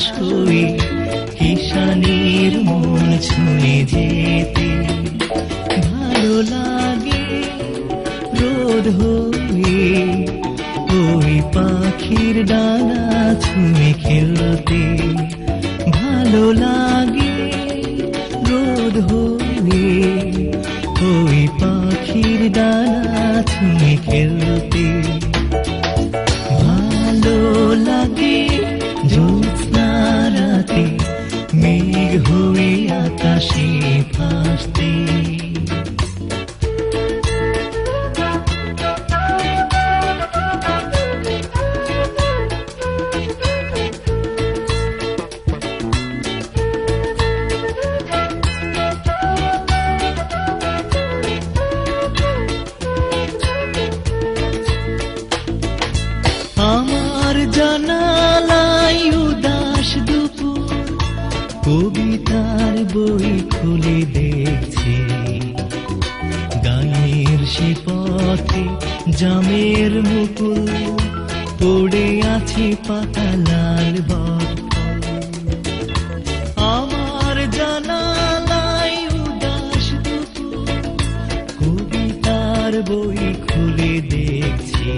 বাতাস হয়ে কিষানির মন ছুঁয়ে যেতে ভালো লাগে রোদ হয়ে ওই পাখির ডানা ছুঁয়ে খেলতে ভালো লাগে রোদ হয়ে ওই পাখির ডানা ছুঁয়ে খেলতে ভালো লাগে জ্যোৎস্না রাতে মেঘ হয়ে আকাশে ভাসতে আমার জানালায় উদাস দুপুর কবিতার বই খুলে দেখছে গানের সে পথে জামের মুকুল পড়ে আছে পাতা লাল বটফল আমার জানালায় উদাস দুপুর কবিতার বই খুলে দেখছে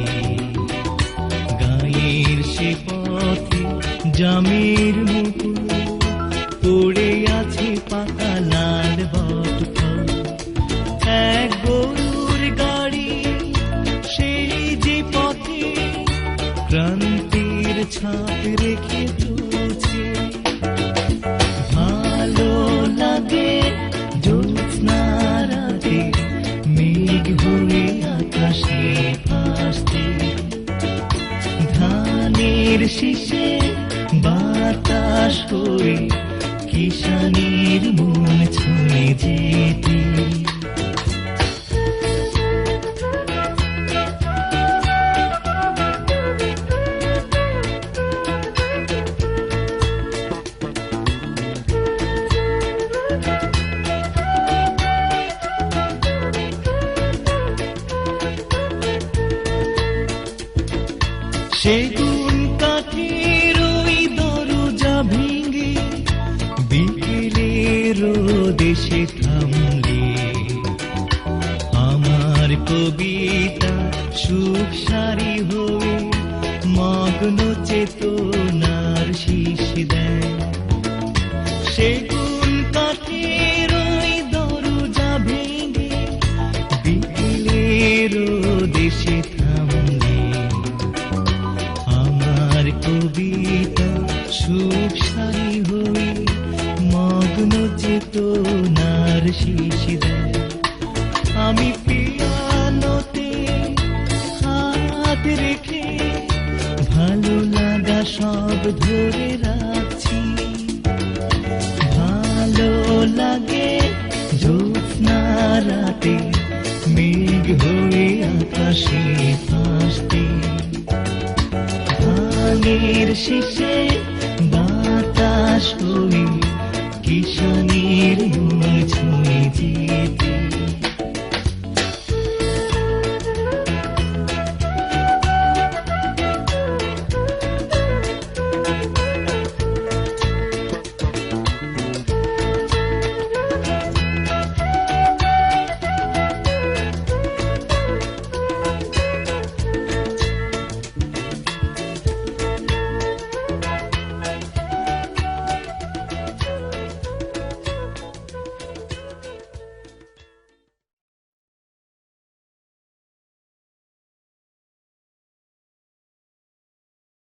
গায়ের সে পথে জামের মুকুল পড়ে আছে পাতা লাল বটফল এক গরুর গাড়ি সেই যে পথে ক্রান্তির ছাপ রেখে চলছে ভালো লাগে জ্যোৎস্না রাতে মেঘ হয়ে আকাশে ভাসতে ধানের শীষে বাতাস হয়ে কিষানির মন ছুঁয়ে যেতে সেগুন কাঠের ওই দরজা ভেঙে বিকেলের দেশে থামলে আমার কবিতা সুখ সারি হয়ে মগ্ন চেতনার শীষ দেয় সেগুন কাঠের ওই দরজা ভেঙে বিকেলের দেশে থামলে আমার কবিতা সুখ সারি হয়ে মগ্ন চেতনার শীষ দেয় আমি পিয়ানোতে হাত রেখে ভালো লাগা সব ধরে রাখছি ভালো লাগে জ্যোৎস্না রাতে মেঘ হয়ে আকাশে ভাসতে ধানের শীষে